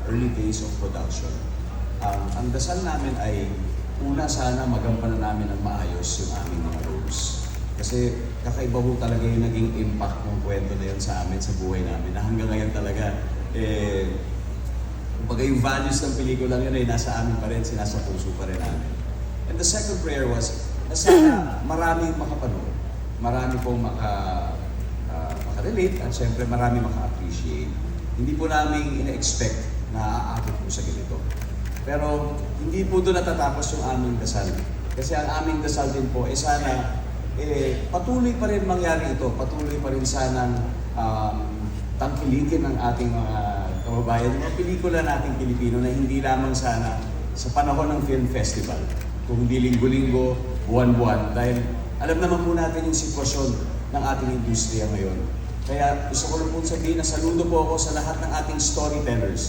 early days of production. Ang dasal namin ay una sana magampanan namin ng maayos yung aming mga roles. Kasi kakaiba ho talaga yung naging impact ng kwento na yun sa amin, sa buhay namin, na hanggang ngayon talaga, kumbaga yung values ng pelikulang yun ay nasa amin pa rin, sinasa puso pa rin namin. And the second prayer was, na sana maraming makapanood, marami pong makarelate, at syempre marami maka-appreciate. Hindi po namin ina-expect na aakit po sa ganito. Pero hindi po doon natatapos yung aming dasal. Kasi ang aming dasal din po, sana patuloy pa rin mangyari ito, patuloy pa rin sanang tangkilikin ng ating mga kababayan, mga pelikula nating Pilipino na hindi lamang sana sa panahon ng film festival, kung hindi linggo-linggo, buwan-buwan, dahil alam naman po natin yung sitwasyon ng ating industriya ngayon. Kaya gusto ko lang po sabihin na saludo po ako sa lahat ng ating storytellers.